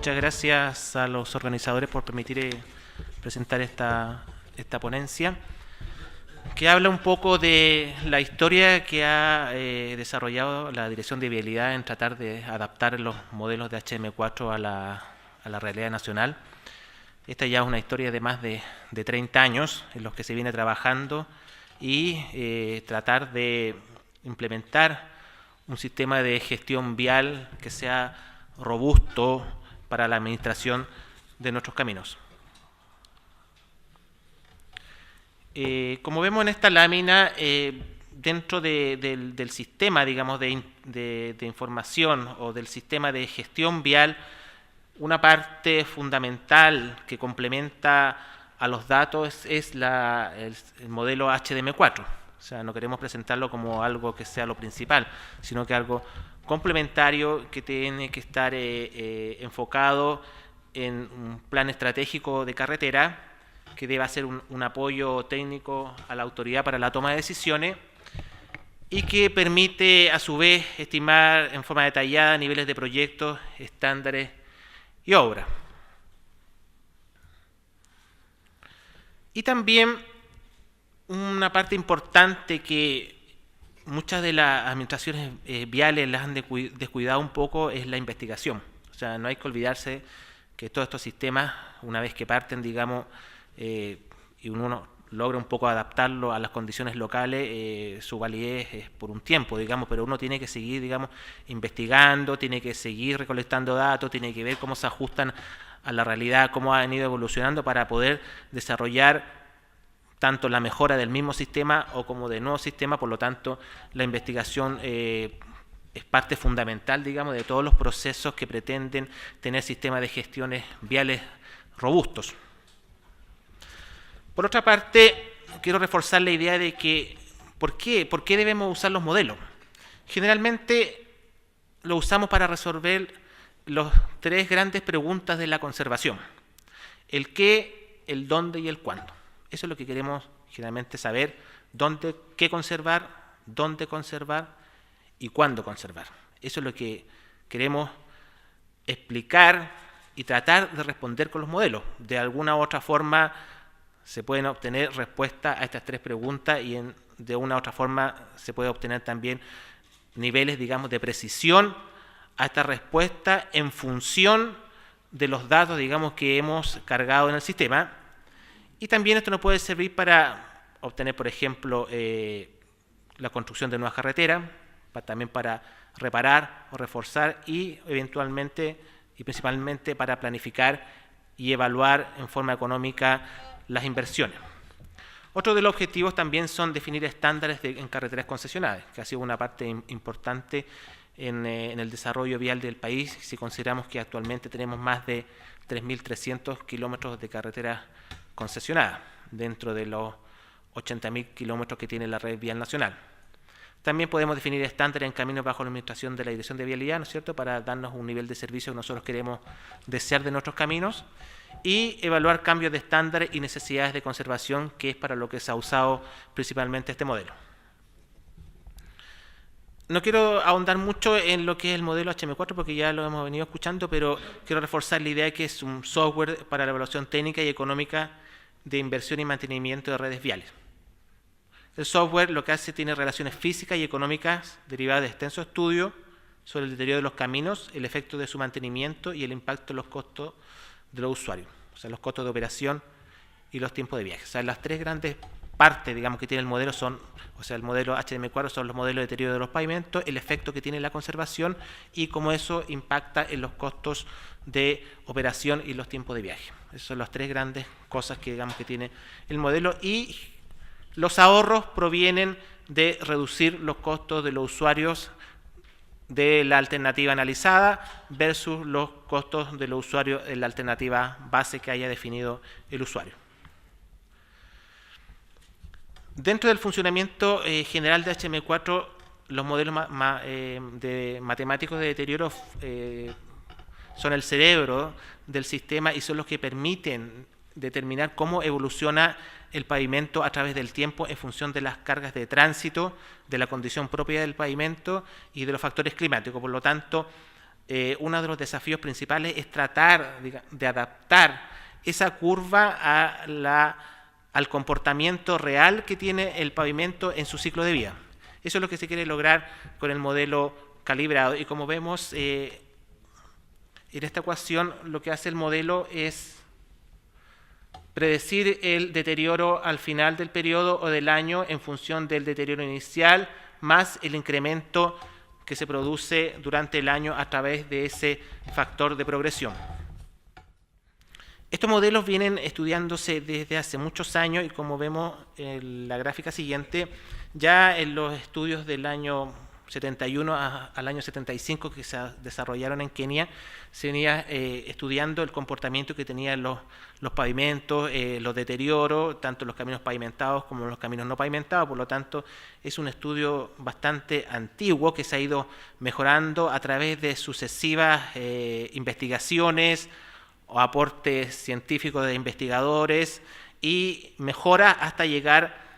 Muchas gracias a los organizadores por permitir presentar esta ponencia, que habla un poco de la historia que ha desarrollado la Dirección de Vialidad en tratar de adaptar los modelos de HM4 a la realidad nacional. Esta ya es una historia de más de 30 años en los que se viene trabajando y tratar de implementar un sistema de gestión vial que sea robusto para la administración de nuestros caminos. Como vemos en esta lámina, dentro del sistema, digamos, de información o del sistema de gestión vial, una parte fundamental que complementa a los datos es el modelo HDM4. O sea, no queremos presentarlo como algo que sea lo principal, sino que algo complementario que tiene que estar enfocado en un plan estratégico de carretera que deba ser un apoyo técnico a la autoridad para la toma de decisiones y que permite a su vez estimar en forma detallada niveles de proyectos, estándares y obra. Y también una parte importante que muchas de las administraciones viales las han descuidado un poco es la investigación. O sea, no hay que olvidarse que todos estos sistemas, una vez que parten, digamos, y uno logra un poco adaptarlo a las condiciones locales, su validez es por un tiempo, digamos, pero uno tiene que seguir, digamos, investigando, tiene que seguir recolectando datos, tiene que ver cómo se ajustan a la realidad, cómo han ido evolucionando para poder desarrollar tanto la mejora del mismo sistema o como de nuevos sistemas. Por lo tanto, la investigación es parte fundamental, digamos, de todos los procesos que pretenden tener sistemas de gestiones viales robustos. Por otra parte, quiero reforzar la idea de que ¿por qué debemos usar los modelos? Generalmente lo usamos para resolver las tres grandes preguntas de la conservación: el qué, el dónde y el cuándo. Eso es lo que queremos generalmente saber: qué conservar, dónde conservar y cuándo conservar. Eso es lo que queremos explicar y tratar de responder con los modelos. De alguna u otra forma se pueden obtener respuestas a estas tres preguntas y de una u otra forma se puede obtener también niveles, digamos, de precisión a esta respuesta en función de los datos, digamos, que hemos cargado en el sistema. Y también esto nos puede servir para obtener, por ejemplo, la construcción de nuevas carreteras, también para reparar o reforzar y eventualmente y principalmente para planificar y evaluar en forma económica las inversiones. Otro de los objetivos también son definir estándares en carreteras concesionadas, que ha sido una parte importante en el desarrollo vial del país, si consideramos que actualmente tenemos más de 3.300 kilómetros de carreteras concesionada dentro de los 80.000 kilómetros que tiene la red vial nacional. También podemos definir estándares en caminos bajo la administración de la Dirección de Vialidad, ¿no es cierto?, para darnos un nivel de servicio que nosotros queremos desear de nuestros caminos, y evaluar cambios de estándares y necesidades de conservación, que es para lo que se ha usado principalmente este modelo. No quiero ahondar mucho en lo que es el modelo HM4 porque ya lo hemos venido escuchando, pero quiero reforzar la idea de que es un software para la evaluación técnica y económica de inversión y mantenimiento de redes viales. El software lo que hace tiene relaciones físicas y económicas derivadas de extenso estudio sobre el deterioro de los caminos, el efecto de su mantenimiento y el impacto en los costos de los usuarios, o sea, los costos de operación y los tiempos de viaje. O sea, las tres grandes partes, digamos, que tiene el modelo son, o sea, el modelo HDM4 son los modelos de deterioro de los pavimentos, el efecto que tiene la conservación y cómo eso impacta en los costos de operación y los tiempos de viaje. Esas son las tres grandes cosas que, digamos, que tiene el modelo, y los ahorros provienen de reducir los costos de los usuarios de la alternativa analizada versus los costos de los usuarios en la alternativa base que haya definido el usuario. Dentro del funcionamiento general de HM4, los modelos matemáticos de deterioro son el cerebro del sistema y son los que permiten determinar cómo evoluciona el pavimento a través del tiempo en función de las cargas de tránsito, de la condición propia del pavimento y de los factores climáticos. Por lo tanto, uno de los desafíos principales es tratar de adaptar esa curva al comportamiento real que tiene el pavimento en su ciclo de vida. Eso es lo que se quiere lograr con el modelo calibrado. Y como vemos en esta ecuación, lo que hace el modelo es predecir el deterioro al final del periodo o del año en función del deterioro inicial, más el incremento que se produce durante el año a través de ese factor de progresión. Estos modelos vienen estudiándose desde hace muchos años y como vemos en la gráfica siguiente, ya en los estudios del año 71 al año 75 que se desarrollaron en Kenia, se venía estudiando el comportamiento que tenían los pavimentos, los deterioros, tanto los caminos pavimentados como los caminos no pavimentados. Por lo tanto, es un estudio bastante antiguo que se ha ido mejorando a través de sucesivas investigaciones o aportes científicos de investigadores y mejora hasta llegar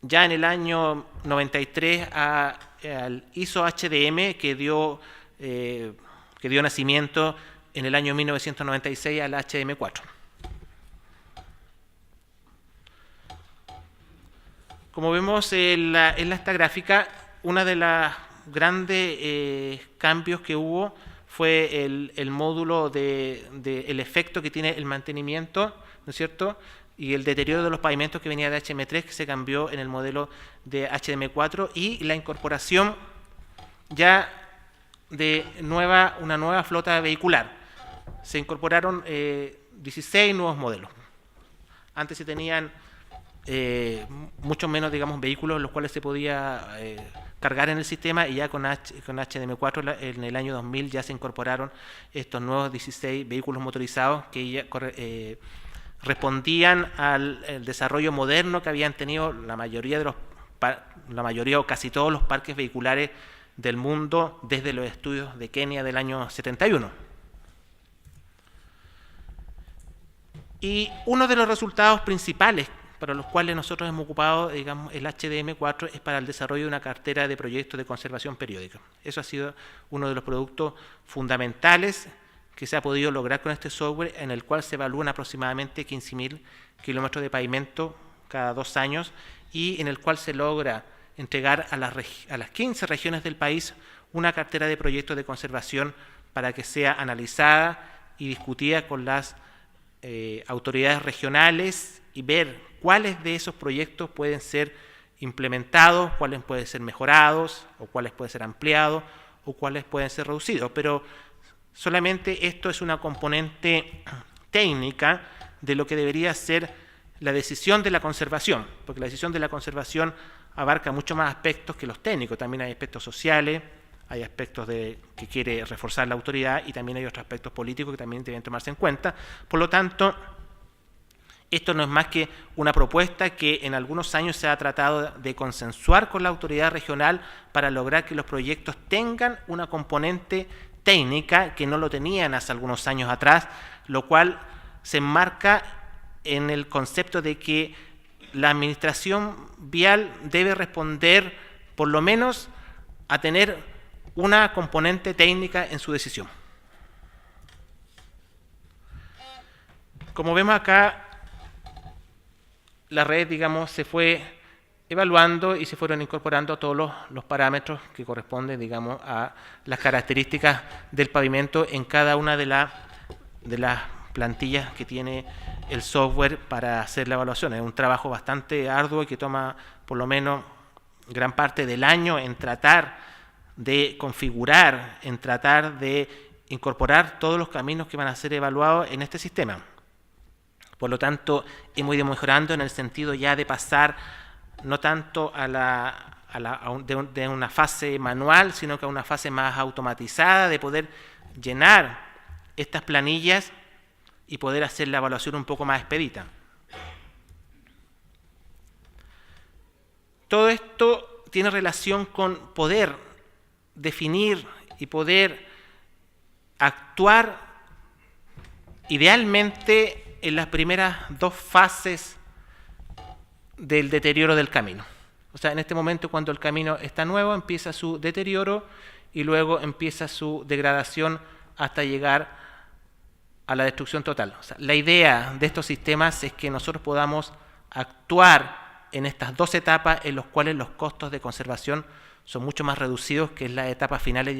ya en el año 93 al ISO HDM que dio nacimiento en el año 1996 al HM4. Como vemos en esta gráfica, una de las grandes cambios que hubo fue el módulo el efecto que tiene el mantenimiento, ¿no es cierto?, y el deterioro de los pavimentos que venía de HM3, que se cambió en el modelo de HDM4, y la incorporación ya de una nueva flota vehicular. Se incorporaron 16 nuevos modelos. Antes se tenían mucho menos, digamos, vehículos en los cuales se podía cargar en el sistema, y ya con HDM4 en el año 2000 ya se incorporaron estos nuevos 16 vehículos motorizados que ya respondían al desarrollo moderno que habían tenido la mayoría o casi todos los parques vehiculares del mundo desde los estudios de Kenia del año 71. Y uno de los resultados principales para los cuales nosotros hemos ocupado, digamos, el HDM4 es para el desarrollo de una cartera de proyectos de conservación periódica. Eso ha sido uno de los productos fundamentales que se ha podido lograr con este software, en el cual se evalúan aproximadamente 15.000 kilómetros de pavimento cada 2 años y en el cual se logra entregar a las 15 regiones del país una cartera de proyectos de conservación para que sea analizada y discutida con las autoridades regionales y ver cuáles de esos proyectos pueden ser implementados, cuáles pueden ser mejorados, o cuáles pueden ser ampliados, o cuáles pueden ser reducidos. Pero solamente esto es una componente técnica de lo que debería ser la decisión de la conservación, porque la decisión de la conservación abarca mucho más aspectos que los técnicos. También hay aspectos sociales, hay aspectos que quiere reforzar la autoridad y también hay otros aspectos políticos que también deben tomarse en cuenta. Por lo tanto, esto no es más que una propuesta que en algunos años se ha tratado de consensuar con la autoridad regional para lograr que los proyectos tengan una componente técnica que no lo tenían hace algunos años atrás, lo cual se enmarca en el concepto de que la administración vial debe responder por lo menos a tener una componente técnica en su decisión. Como vemos acá, la red, digamos, se fue evaluando y se fueron incorporando todos los parámetros que corresponden, digamos, a las características del pavimento en cada una de las plantillas que tiene el software para hacer la evaluación. Es un trabajo bastante arduo y que toma por lo menos gran parte del año en tratar de configurar, en tratar de incorporar todos los caminos que van a ser evaluados en este sistema. Por lo tanto, hemos ido mejorando en el sentido ya de pasar no tanto de una fase manual, sino que a una fase más automatizada, de poder llenar estas planillas y poder hacer la evaluación un poco más expedita. Todo esto tiene relación con poder definir y poder actuar idealmente en las primeras 2 fases del deterioro del camino. O sea, en este momento, cuando el camino está nuevo, empieza su deterioro y luego empieza su degradación hasta llegar a la destrucción total. O sea, la idea de estos sistemas es que nosotros podamos actuar en estas dos etapas en las cuales los costos de conservación son mucho más reducidos que en las etapas finales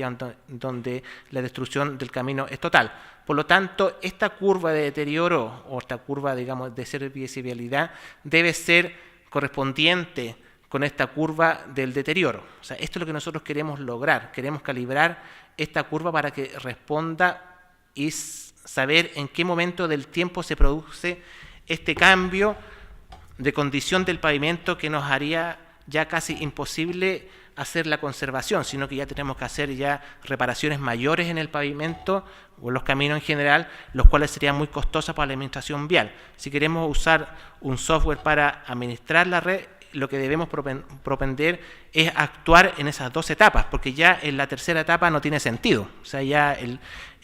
donde la destrucción del camino es total. Por lo tanto, esta curva de deterioro o esta curva, digamos, de serviciabilidad debe ser correspondiente con esta curva del deterioro. O sea, esto es lo que nosotros queremos lograr. Queremos calibrar esta curva para que responda y saber en qué momento del tiempo se produce este cambio de condición del pavimento que nos haría ya casi imposible hacer la conservación, sino que ya tenemos que hacer ya reparaciones mayores en el pavimento o en los caminos en general, los cuales serían muy costosas para la administración vial. Si queremos usar un software para administrar la red, lo que debemos propender es actuar en esas dos etapas, porque ya en la tercera etapa no tiene sentido. O sea, ya en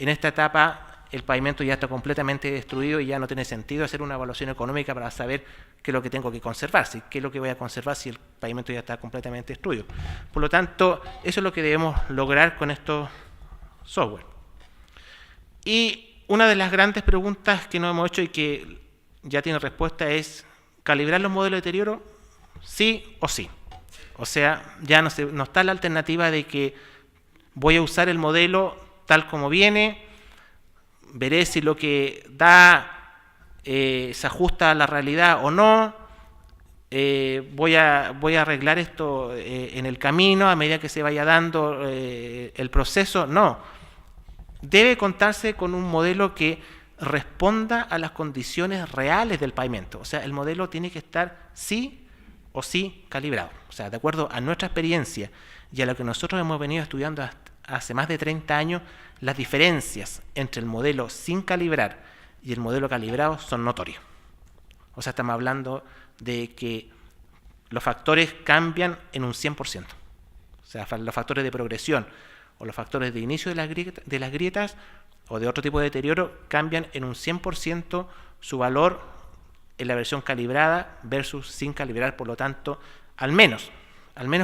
esta etapa el pavimento ya está completamente destruido y ya no tiene sentido hacer una evaluación económica para saber qué es lo que tengo que conservar, qué es lo que voy a conservar si el pavimento ya está completamente destruido. Por lo tanto, eso es lo que debemos lograr con estos software. Y una de las grandes preguntas que nos hemos hecho y que ya tiene respuesta es: ¿calibrar los modelos de deterioro? Sí o sí. O sea, ya no está la alternativa de que voy a usar el modelo tal como viene, veré si lo que da se ajusta a la realidad o no, voy a arreglar esto en el camino a medida que se vaya dando el proceso. No, debe contarse con un modelo que responda a las condiciones reales del pavimento. O sea, el modelo tiene que estar sí o sí calibrado. O sea, de acuerdo a nuestra experiencia y a lo que nosotros hemos venido estudiando hace más de 30 años, las diferencias entre el modelo sin calibrar y el modelo calibrado son notorios. O sea, estamos hablando de que los factores cambian en un 100%. O sea, los factores de progresión o los factores de inicio de las grietas o de otro tipo de deterioro cambian en un 100% su valor en la versión calibrada versus sin calibrar. Por lo tanto, al menos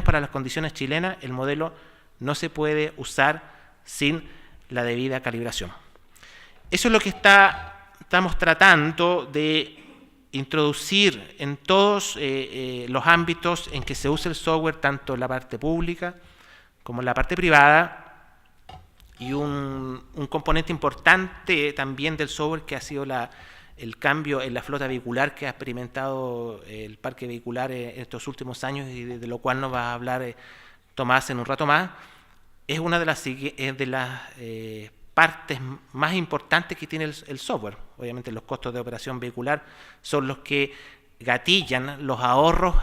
para las condiciones chilenas, el modelo no se puede usar sin la debida calibración. Eso es lo que estamos tratando de introducir en todos los ámbitos en que se usa el software, tanto en la parte pública como en la parte privada. Y un componente importante también del software que ha sido el cambio en la flota vehicular que ha experimentado el parque vehicular en estos últimos años, y de lo cual nos va a hablar Tomás en un rato más. Es una de las partes más importantes que tiene el software. Obviamente los costos de operación vehicular son los que gatillan los ahorros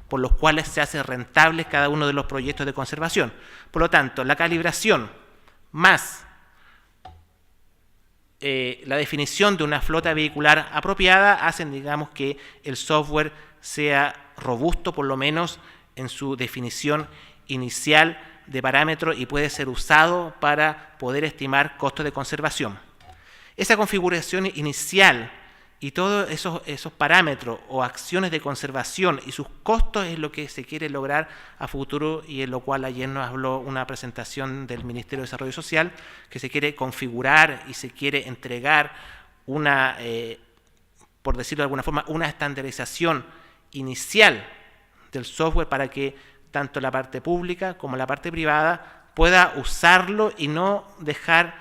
por los cuales se hace rentable cada uno de los proyectos de conservación. Por lo tanto, la calibración más la definición de una flota vehicular apropiada hacen, digamos, que el software sea robusto, por lo menos en su definición inicial de parámetros, y puede ser usado para poder estimar costos de conservación. Esa configuración inicial y todos esos parámetros o acciones de conservación y sus costos es lo que se quiere lograr a futuro, y en lo cual ayer nos habló una presentación del Ministerio de Desarrollo Social, que se quiere configurar y se quiere entregar una, por decirlo de alguna forma, una estandarización inicial del software para que tanto la parte pública como la parte privada pueda usarlo y no dejar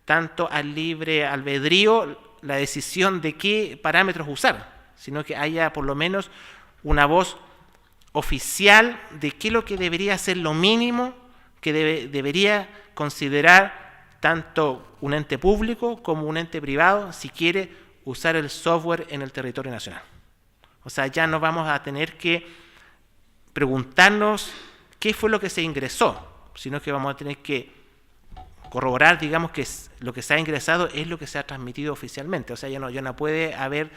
tanto al libre albedrío la decisión de qué parámetros usar, sino que haya por lo menos una voz oficial de qué es lo que debería ser lo mínimo que debería considerar tanto un ente público como un ente privado si quiere usar el software en el territorio nacional. O sea, ya no vamos a tener que preguntarnos qué fue lo que se ingresó, sino que vamos a tener que corroborar, digamos, que lo que se ha ingresado es lo que se ha transmitido oficialmente. O sea, ya no puede haber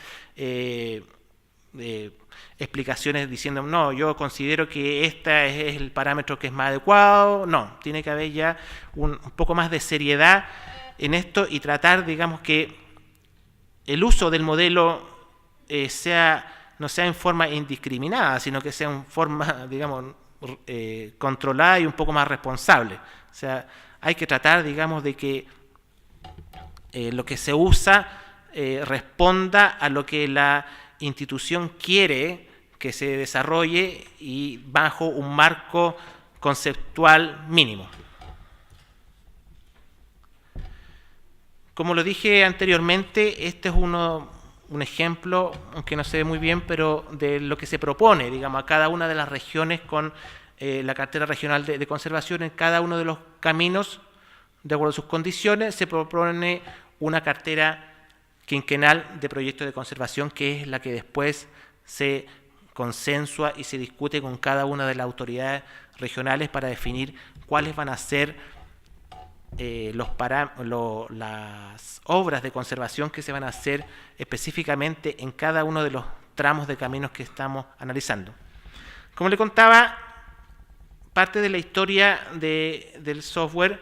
explicaciones diciendo, no, yo considero que este es el parámetro que es más adecuado. No, tiene que haber ya un poco más de seriedad en esto y tratar, digamos, que el uso del modelo no sea en forma indiscriminada, sino que sea en forma, digamos, controlada y un poco más responsable. O sea, hay que tratar, digamos, de que lo que se usa responda a lo que la institución quiere que se desarrolle y bajo un marco conceptual mínimo. Como lo dije anteriormente, este es un ejemplo, aunque no se ve muy bien, pero de lo que se propone, digamos, a cada una de las regiones con la cartera regional de conservación. En cada uno de los caminos, de acuerdo a sus condiciones, se propone una cartera quinquenal de proyectos de conservación, que es la que después se consensua y se discute con cada una de las autoridades regionales para definir cuáles van a ser las obras de conservación que se van a hacer específicamente en cada uno de los tramos de caminos que estamos analizando. Como le contaba, parte de la historia del software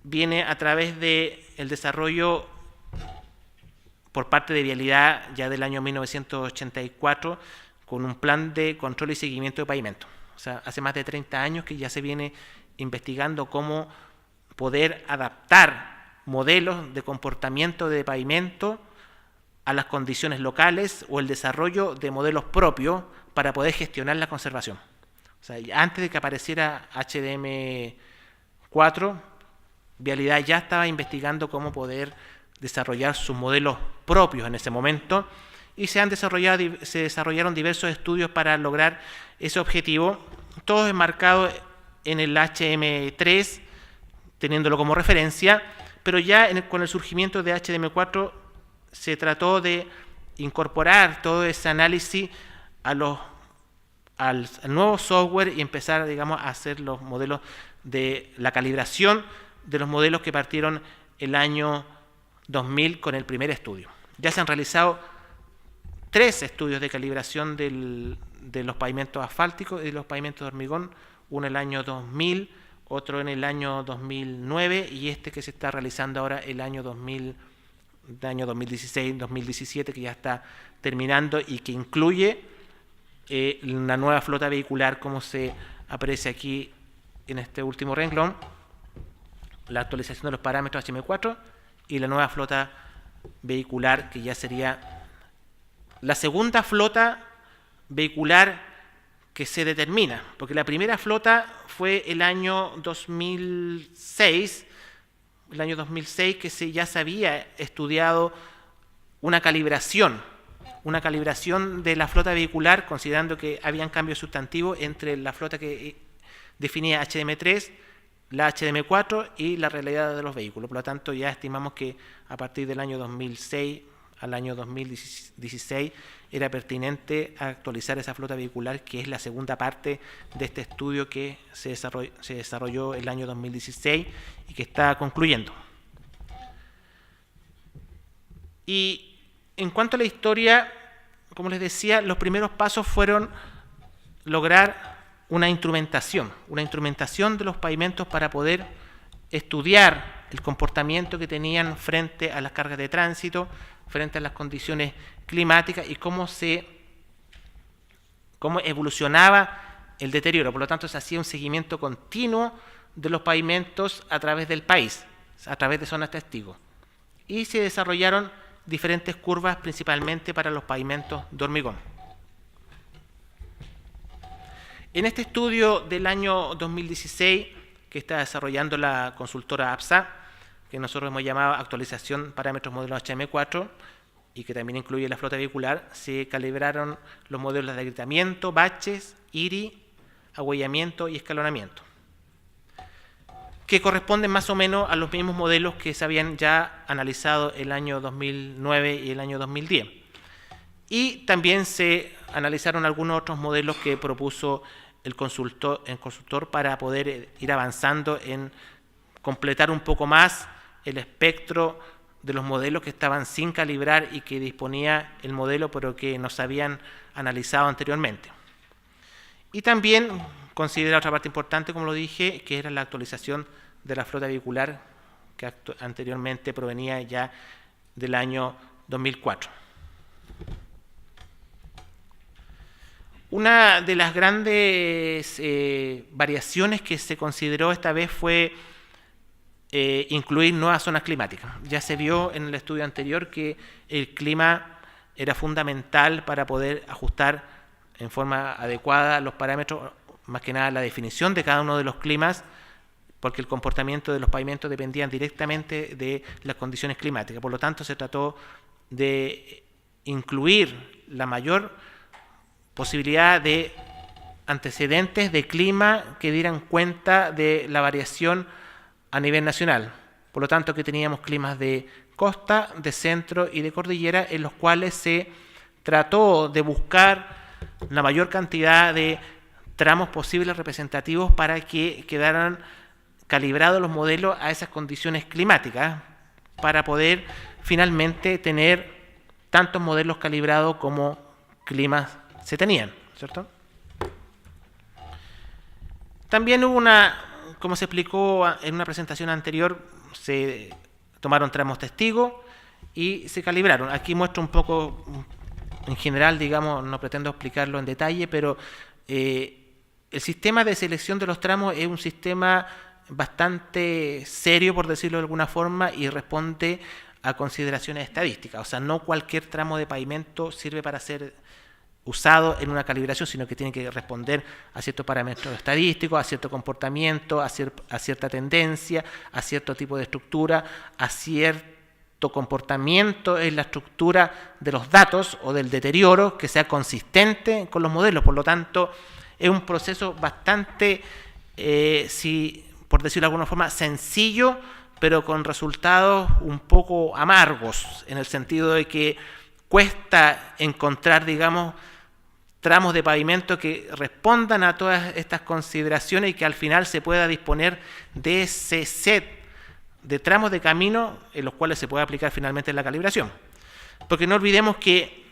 viene a través del desarrollo por parte de Vialidad ya del año 1984 con un plan de control y seguimiento de pavimento. O sea, hace más de 30 años que ya se viene investigando cómo poder adaptar modelos de comportamiento de pavimento a las condiciones locales o el desarrollo de modelos propios para poder gestionar la conservación. O sea, antes de que apareciera HDM4, Vialidad ya estaba investigando cómo poder desarrollar sus modelos propios en ese momento y se desarrollaron diversos estudios para lograr ese objetivo, todos enmarcados en el HM3, teniéndolo como referencia, pero ya con el surgimiento de HDM4 se trató de incorporar todo ese análisis al nuevo software y empezar, digamos, a hacer los modelos de la calibración de los modelos que partieron el año 2000 con el primer estudio. Ya se han realizado 3 estudios de calibración de los pavimentos asfálticos y de los pavimentos de hormigón, uno en el año 2000, otro en el año 2009 y este que se está realizando ahora el año 2016-2017, que ya está terminando y que incluye una nueva flota vehicular, como se aprecia aquí en este último renglón, la actualización de los parámetros HM4 y la nueva flota vehicular, que ya sería la segunda flota vehicular que se determina, porque la primera flota fue el año 2006, que ya se había estudiado una calibración de la flota vehicular, considerando que habían cambios sustantivos entre la flota que definía HDM3, la HDM4 y la realidad de los vehículos. Por lo tanto, ya estimamos que a partir del año 2006 al año 2016 era pertinente actualizar esa flota vehicular, que es la segunda parte de este estudio que se desarrolló el año 2016 y que está concluyendo. Y en cuanto a la historia, como les decía, los primeros pasos fueron lograr una instrumentación de los pavimentos para poder estudiar el comportamiento que tenían frente a las cargas de tránsito, frente a las condiciones climáticas y cómo evolucionaba el deterioro. Por lo tanto, se hacía un seguimiento continuo de los pavimentos a través del país, a través de zonas testigos. Y se desarrollaron diferentes curvas, principalmente para los pavimentos de hormigón. En este estudio del año 2016, que está desarrollando la consultora APSA, que nosotros hemos llamado actualización parámetros modelos HM4, y que también incluye la flota vehicular, se calibraron los modelos de agrietamiento, baches, IRI, agüellamiento y escalonamiento, que corresponden más o menos a los mismos modelos que se habían ya analizado el año 2009 y el año 2010. Y también se analizaron algunos otros modelos que propuso el consultor para poder ir avanzando en completar un poco más el espectro de los modelos que estaban sin calibrar y que disponía el modelo, pero que no se habían analizado anteriormente. Y también considera otra parte importante, como lo dije, que era la actualización de la flota vehicular, que anteriormente provenía ya del año 2004. Una de las grandes variaciones que se consideró esta vez fue incluir nuevas zonas climáticas. Ya se vio en el estudio anterior que el clima era fundamental para poder ajustar en forma adecuada los parámetros, más que nada la definición de cada uno de los climas, porque el comportamiento de los pavimentos dependía directamente de las condiciones climáticas. Por lo tanto, se trató de incluir la mayor posibilidad de antecedentes de clima que dieran cuenta de la variación a nivel nacional. Por lo tanto, que teníamos climas de costa, de centro y de cordillera, en los cuales se trató de buscar la mayor cantidad de tramos posibles representativos para que quedaran calibrados los modelos a esas condiciones climáticas, para poder finalmente tener tantos modelos calibrados como climas se tenían, ¿cierto? También hubo como se explicó en una presentación anterior, se tomaron tramos testigos y se calibraron. Aquí muestro un poco, en general, digamos, no pretendo explicarlo en detalle, pero el sistema de selección de los tramos es un sistema bastante serio, por decirlo de alguna forma, y responde a consideraciones estadísticas. O sea, no cualquier tramo de pavimento sirve para ser usado en una calibración, sino que tiene que responder a ciertos parámetros estadísticos, a cierto comportamiento, a cierta tendencia, a cierto tipo de estructura, a cierto comportamiento en la estructura de los datos o del deterioro que sea consistente con los modelos. Por lo tanto, es un proceso bastante, por decirlo de alguna forma, sencillo, pero con resultados un poco amargos, en el sentido de que cuesta encontrar, digamos, tramos de pavimento que respondan a todas estas consideraciones y que al final se pueda disponer de ese set de tramos de camino en los cuales se puede aplicar finalmente la calibración. Porque no olvidemos que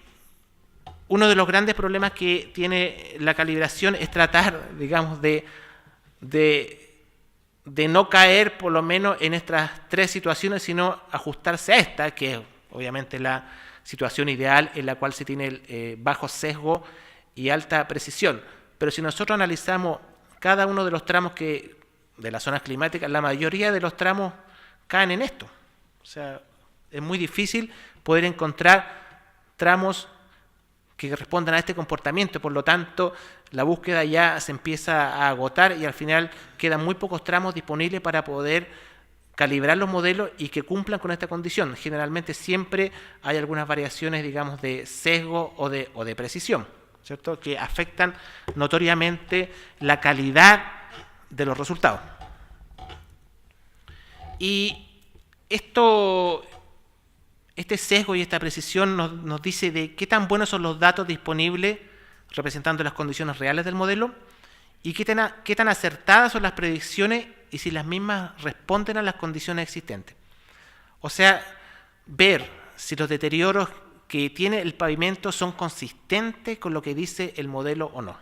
uno de los grandes problemas que tiene la calibración es tratar, digamos, de no caer por lo menos en estas tres situaciones, sino ajustarse a esta, que es obviamente la situación ideal en la cual se tiene bajo sesgo y alta precisión. Pero si nosotros analizamos cada uno de los tramos de las zonas climáticas, la mayoría de los tramos caen en esto. O sea, es muy difícil poder encontrar tramos que respondan a este comportamiento. Por lo tanto, la búsqueda ya se empieza a agotar y al final quedan muy pocos tramos disponibles para poder calibrar los modelos y que cumplan con esta condición. Generalmente siempre hay algunas variaciones, digamos, de sesgo o de precisión, ¿cierto?, que afectan notoriamente la calidad de los resultados. Y este sesgo y esta precisión nos dice de qué tan buenos son los datos disponibles representando las condiciones reales del modelo y qué tan acertadas son las predicciones y si las mismas responden a las condiciones existentes. O sea, ver si los deterioros que tiene el pavimento son consistentes con lo que dice el modelo o no.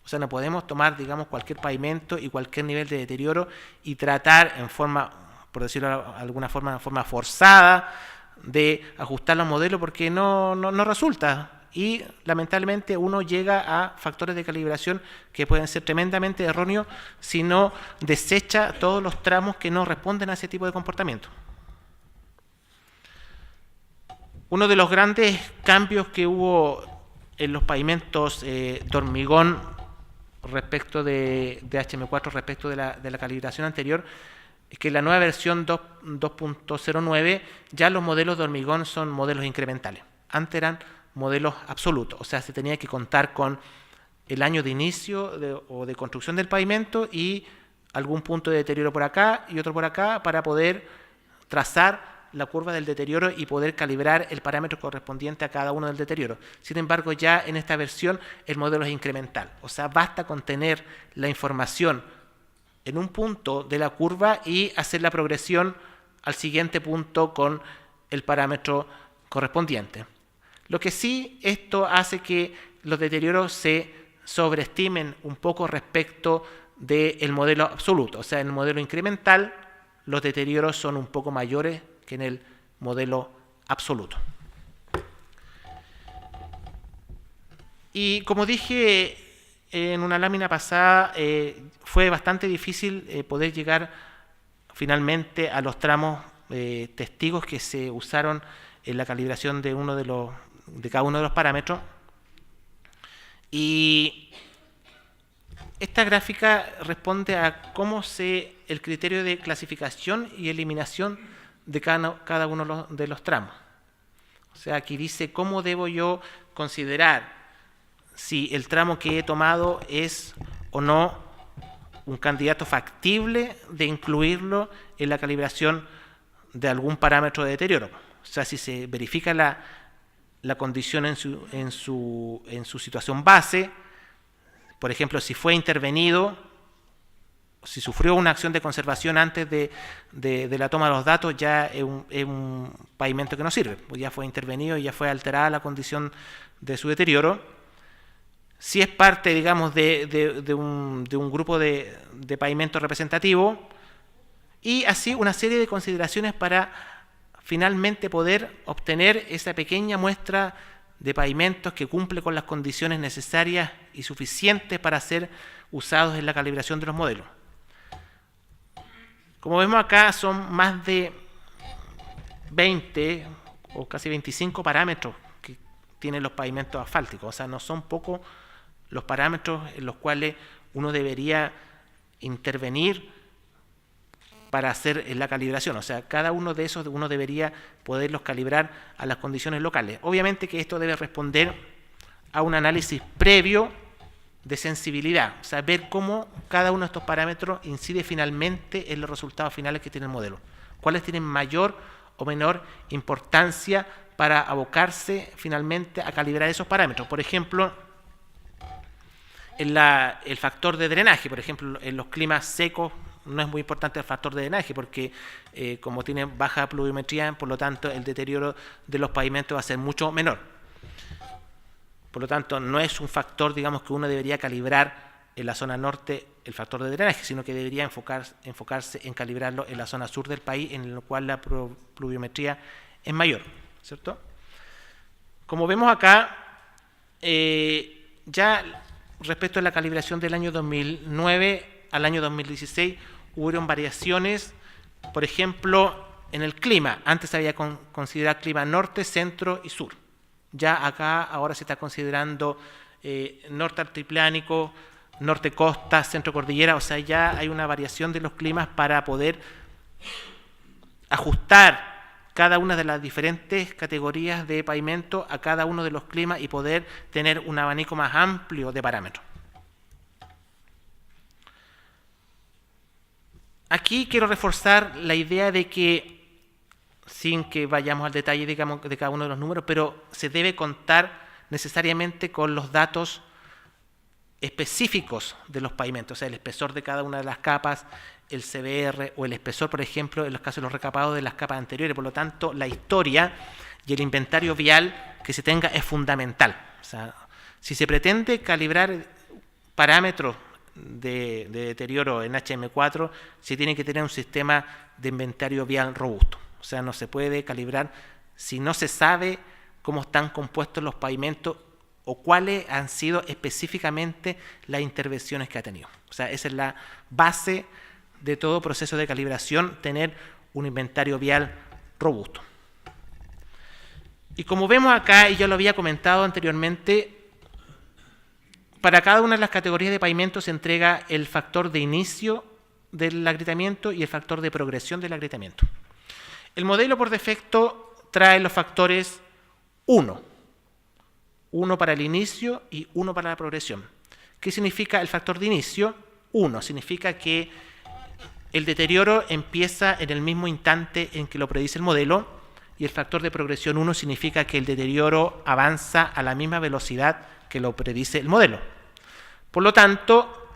O sea, no podemos tomar, digamos, cualquier pavimento y cualquier nivel de deterioro y tratar en forma, por decirlo de alguna forma, en forma forzada, de ajustar los modelos porque no resulta. Y lamentablemente uno llega a factores de calibración que pueden ser tremendamente erróneos si no desecha todos los tramos que no responden a ese tipo de comportamiento. Uno de los grandes cambios que hubo en los pavimentos de hormigón respecto de HM4, respecto de la calibración anterior, es que en la nueva versión 2.09 ya los modelos de hormigón son modelos incrementales. Antes eran modelos absolutos, o sea, se tenía que contar con el año de inicio o de construcción del pavimento y algún punto de deterioro por acá y otro por acá para poder trazar la curva del deterioro y poder calibrar el parámetro correspondiente a cada uno del deterioro. Sin embargo, ya en esta versión el modelo es incremental, o sea, basta con tener la información en un punto de la curva y hacer la progresión al siguiente punto con el parámetro correspondiente. Lo que sí, esto hace que los deterioros se sobreestimen un poco respecto del modelo absoluto. O sea, en el modelo incremental los deterioros son un poco mayores que en el modelo absoluto. Y como dije en una lámina pasada, fue bastante difícil poder llegar finalmente a los tramos testigos que se usaron en la calibración de cada uno de los parámetros. Y esta gráfica responde a cómo el criterio de clasificación y eliminación de cada uno de los tramos. O sea, aquí dice cómo debo yo considerar si el tramo que he tomado es o no un candidato factible de incluirlo en la calibración de algún parámetro de deterioro. O sea, si se verifica la condición en su situación base, por ejemplo, si fue intervenido, si sufrió una acción de conservación antes de la toma de los datos, ya es un pavimento que no sirve, pues ya fue intervenido y ya fue alterada la condición de su deterioro. Si es parte, digamos, de un grupo de pavimento representativo, y así una serie de consideraciones para finalmente poder obtener esa pequeña muestra de pavimentos que cumple con las condiciones necesarias y suficientes para ser usados en la calibración de los modelos. Como vemos acá, son más de 20 o casi 25 parámetros que tienen los pavimentos asfálticos. O sea, no son pocos los parámetros en los cuales uno debería intervenir para hacer la calibración. O sea, cada uno de esos uno debería poderlos calibrar a las condiciones locales. Obviamente que esto debe responder a un análisis previo de sensibilidad, o sea, ver cómo cada uno de estos parámetros incide finalmente en los resultados finales que tiene el modelo. Cuáles tienen mayor o menor importancia para abocarse finalmente a calibrar esos parámetros. Por ejemplo, el factor de drenaje, por ejemplo, en los climas secos no es muy importante el factor de drenaje porque como tiene baja pluviometría, por lo tanto el deterioro de los pavimentos va a ser mucho menor. Por lo tanto, no es un factor, digamos, que uno debería calibrar en la zona norte el factor de drenaje, sino que debería enfocarse en calibrarlo en la zona sur del país, en la cual la pluviometría es mayor, ¿cierto? Como vemos acá, ya respecto a la calibración del año 2009 al año 2016, hubieron variaciones, por ejemplo, en el clima. Antes se había considerado clima norte, centro y sur. Ya acá ahora se está considerando norte altiplánico, norte costa, centro cordillera, o sea, ya hay una variación de los climas para poder ajustar cada una de las diferentes categorías de pavimento a cada uno de los climas y poder tener un abanico más amplio de parámetros. Aquí quiero reforzar la idea de que, sin que vayamos al detalle, digamos, de cada uno de los números, pero se debe contar necesariamente con los datos específicos de los pavimentos, o sea, el espesor de cada una de las capas, el CBR o el espesor, por ejemplo, en los casos de los recapados de las capas anteriores. Por lo tanto, la historia y el inventario vial que se tenga es fundamental. O sea, si se pretende calibrar parámetros de deterioro en HM4, se tiene que tener un sistema de inventario vial robusto. O sea, no se puede calibrar si no se sabe cómo están compuestos los pavimentos o cuáles han sido específicamente las intervenciones que ha tenido. O sea, esa es la base de todo proceso de calibración, tener un inventario vial robusto. Y como vemos acá, y ya lo había comentado anteriormente, para cada una de las categorías de pavimento se entrega el factor de inicio del agrietamiento y el factor de progresión del agrietamiento. El modelo por defecto trae los factores 1 para el inicio y 1 para la progresión. ¿Qué significa el factor de inicio? 1 significa que el deterioro empieza en el mismo instante en que lo predice el modelo, y el factor de progresión 1 significa que el deterioro avanza a la misma velocidad que lo predice el modelo. Por lo tanto,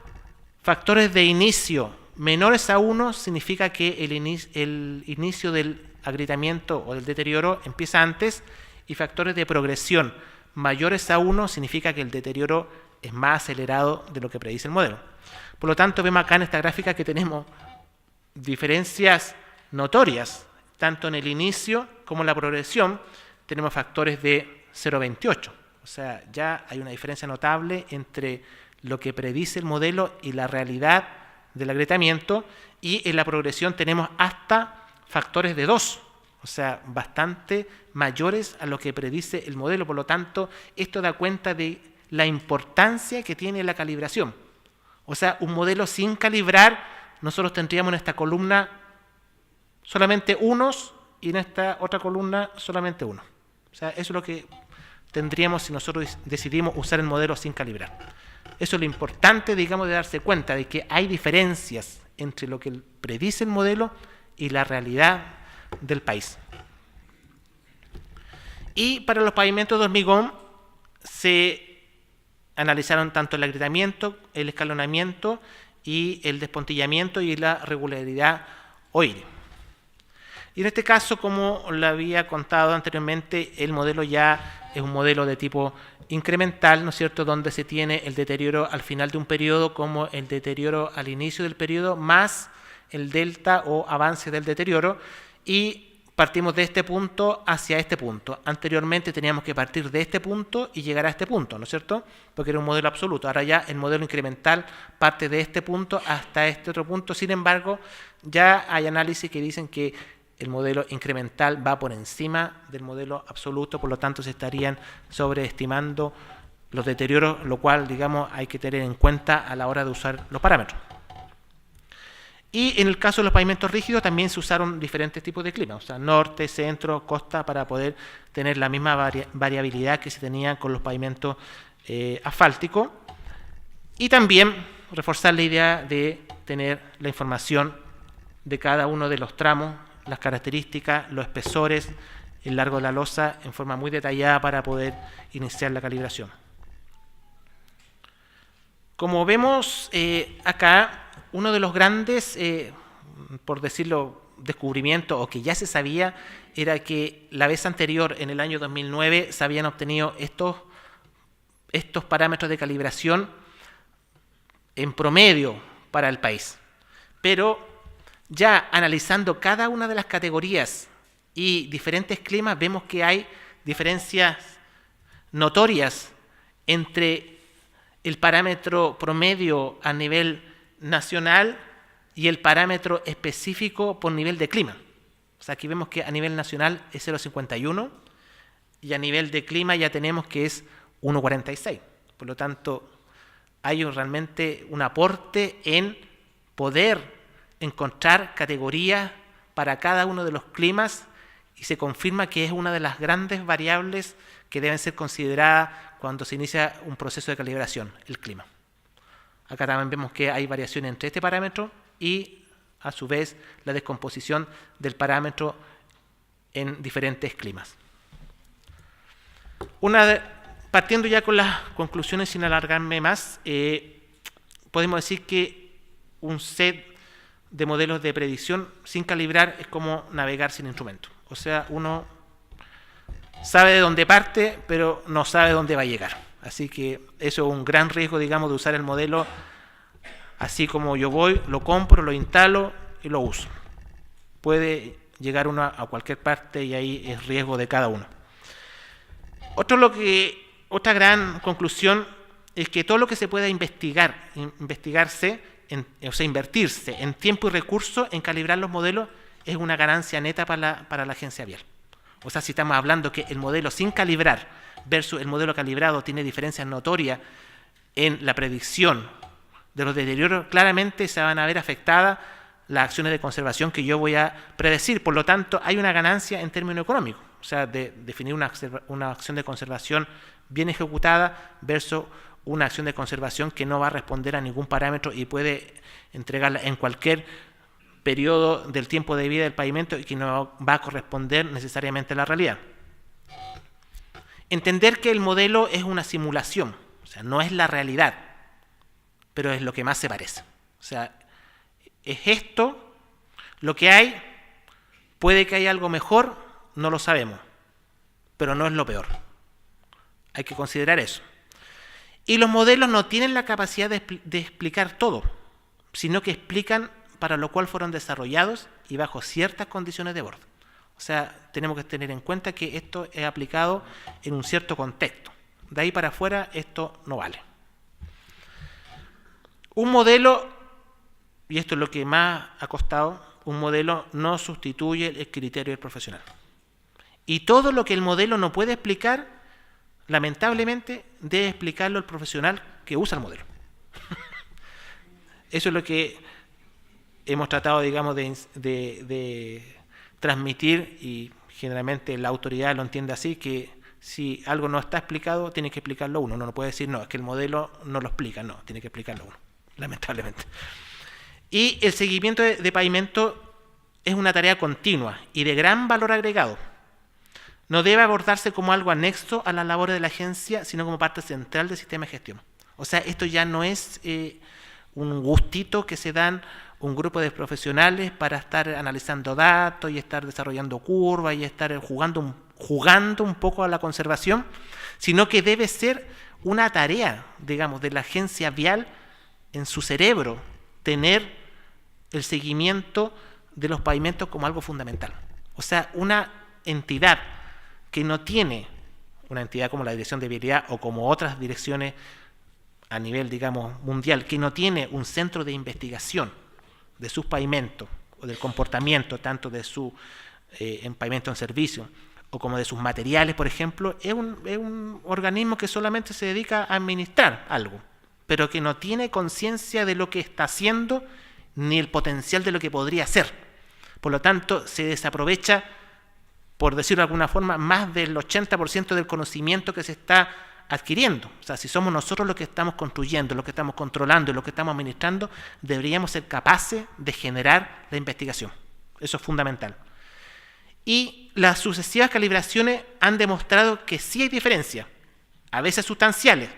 factores de inicio menores a 1 significa que el inicio del agrietamiento o del deterioro empieza antes, y factores de progresión mayores a 1 significa que el deterioro es más acelerado de lo que predice el modelo. Por lo tanto, vemos acá en esta gráfica que tenemos diferencias notorias, tanto en el inicio como en la progresión. Tenemos factores de 0,28, o sea, ya hay una diferencia notable entre lo que predice el modelo y la realidad del agrietamiento, y en la progresión tenemos hasta factores de 2, o sea, bastante mayores a lo que predice el modelo. Por lo tanto, esto da cuenta de la importancia que tiene la calibración. O sea, un modelo sin calibrar, nosotros tendríamos en esta columna solamente unos y en esta otra columna solamente uno. O sea, eso es lo que tendríamos si nosotros decidimos usar el modelo sin calibrar. Eso es lo importante, digamos, de darse cuenta de que hay diferencias entre lo que predice el modelo y la realidad del país. Y para los pavimentos de hormigón se analizaron tanto el agrietamiento, el escalonamiento y el despontillamiento y la regularidad OIRE. Y en este caso, como lo había contado anteriormente, el modelo ya es un modelo de tipo incremental, ¿no es cierto?, donde se tiene el deterioro al final de un periodo como el deterioro al inicio del periodo más el delta o avance del deterioro, y partimos de este punto hacia este punto. Anteriormente teníamos que partir de este punto y llegar a este punto, ¿no es cierto?, porque era un modelo absoluto. Ahora ya el modelo incremental parte de este punto hasta este otro punto. Sin embargo, ya hay análisis que dicen que el modelo incremental va por encima del modelo absoluto, por lo tanto se estarían sobreestimando los deterioros, lo cual, digamos, hay que tener en cuenta a la hora de usar los parámetros. Y en el caso de los pavimentos rígidos también se usaron diferentes tipos de clima, o sea, norte, centro, costa, para poder tener la misma variabilidad que se tenía con los pavimentos asfálticos. Y también reforzar la idea de tener la información de cada uno de los tramos, las características, los espesores, el largo de la losa en forma muy detallada para poder iniciar la calibración. Como vemos acá, uno de los grandes, por decirlo, descubrimientos, o que ya se sabía, era que la vez anterior, en el año 2009, se habían obtenido estos parámetros de calibración en promedio para el país. Pero ya analizando cada una de las categorías y diferentes climas, vemos que hay diferencias notorias entre el parámetro promedio a nivel nacional y el parámetro específico por nivel de clima. O sea, aquí vemos que a nivel nacional es 0,51 y a nivel de clima ya tenemos que es 1,46. Por lo tanto, hay realmente un aporte en poder encontrar categorías para cada uno de los climas, y se confirma que es una de las grandes variables que deben ser consideradas cuando se inicia un proceso de calibración, el clima. Acá también vemos que hay variaciones entre este parámetro y, a su vez, la descomposición del parámetro en diferentes climas. Partiendo ya con las conclusiones sin alargarme más, podemos decir que un set de modelos de predicción sin calibrar es como navegar sin instrumento. O sea, uno sabe de dónde parte, pero no sabe dónde va a llegar. Así que eso es un gran riesgo, digamos, de usar el modelo así como yo voy, lo compro, lo instalo y lo uso. Puede llegar uno a cualquier parte y ahí es riesgo de cada uno. Otra gran conclusión es que todo lo que se pueda invertirse en tiempo y recursos en calibrar los modelos es una ganancia neta para la agencia vial. O sea, si estamos hablando que el modelo sin calibrar versus el modelo calibrado tiene diferencias notorias en la predicción de los deterioros, claramente se van a ver afectadas las acciones de conservación que yo voy a predecir. Por lo tanto, hay una ganancia en términos económicos, o sea, de definir una acción de conservación bien ejecutada versus una acción de conservación que no va a responder a ningún parámetro y puede entregarla en cualquier periodo del tiempo de vida del pavimento y que no va a corresponder necesariamente a la realidad. Entender que el modelo es una simulación, o sea, no es la realidad, pero es lo que más se parece. O sea, es esto lo que hay, puede que haya algo mejor, no lo sabemos, pero no es lo peor. Hay que considerar eso. Y los modelos no tienen la capacidad de explicar todo, sino que explican para lo cual fueron desarrollados y bajo ciertas condiciones de borde. O sea, tenemos que tener en cuenta que esto es aplicado en un cierto contexto. De ahí para afuera esto no vale. Un modelo, y esto es lo que más ha costado, un modelo no sustituye el criterio del profesional. Y todo lo que el modelo no puede explicar, lamentablemente, debe explicarlo el profesional que usa el modelo. Eso es lo que hemos tratado, digamos, de transmitir, y generalmente la autoridad lo entiende así, que si algo no está explicado, tiene que explicarlo uno. Uno no puede decir, no, es que el modelo no lo explica. No, tiene que explicarlo uno, lamentablemente. Y el seguimiento de pavimento es una tarea continua y de gran valor agregado. No debe abordarse como algo anexo a las labores de la agencia, sino como parte central del sistema de gestión. O sea, esto ya no es un gustito que se dan un grupo de profesionales para estar analizando datos y estar desarrollando curvas y estar jugando un poco a la conservación, sino que debe ser una tarea, digamos, de la agencia vial en su cerebro, tener el seguimiento de los pavimentos como algo fundamental. O sea, una entidad que no tiene, una entidad como la Dirección de Vialidad o como otras direcciones a nivel, digamos, mundial, que no tiene un centro de investigación de sus pavimentos o del comportamiento tanto de su pavimento en servicio o como de sus materiales, por ejemplo, es un organismo que solamente se dedica a administrar algo, pero que no tiene conciencia de lo que está haciendo ni el potencial de lo que podría hacer. Por lo tanto, se desaprovecha, por decirlo de alguna forma, más del 80% del conocimiento que se está adquiriendo. O sea, si somos nosotros los que estamos construyendo, los que estamos controlando y los que estamos administrando, deberíamos ser capaces de generar la investigación. Eso es fundamental. Y las sucesivas calibraciones han demostrado que sí hay diferencias, a veces sustanciales,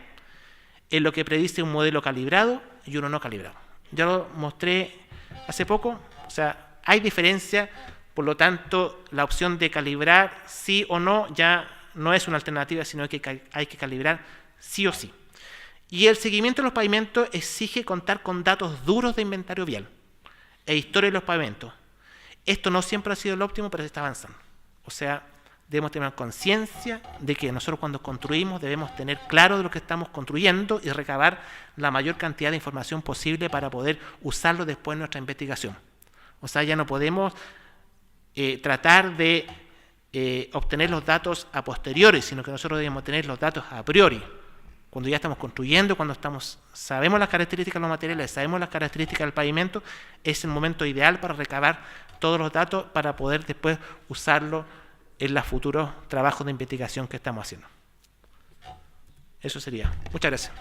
en lo que predice un modelo calibrado y uno no calibrado. Ya lo mostré hace poco, o sea, hay diferencia, por lo tanto, la opción de calibrar sí o no ya no es una alternativa, sino que hay que calibrar sí o sí. Y el seguimiento de los pavimentos exige contar con datos duros de inventario vial e historia de los pavimentos. Esto no siempre ha sido lo óptimo, pero se está avanzando. O sea, debemos tener conciencia de que nosotros cuando construimos debemos tener claro de lo que estamos construyendo y recabar la mayor cantidad de información posible para poder usarlo después en nuestra investigación. O sea, ya no podemos tratar de obtener los datos a posteriori, sino que nosotros debemos tener los datos a priori. Cuando ya estamos construyendo, cuando sabemos las características de los materiales, sabemos las características del pavimento, es el momento ideal para recabar todos los datos para poder después usarlo en los futuros trabajos de investigación que estamos haciendo. Eso sería. Muchas gracias.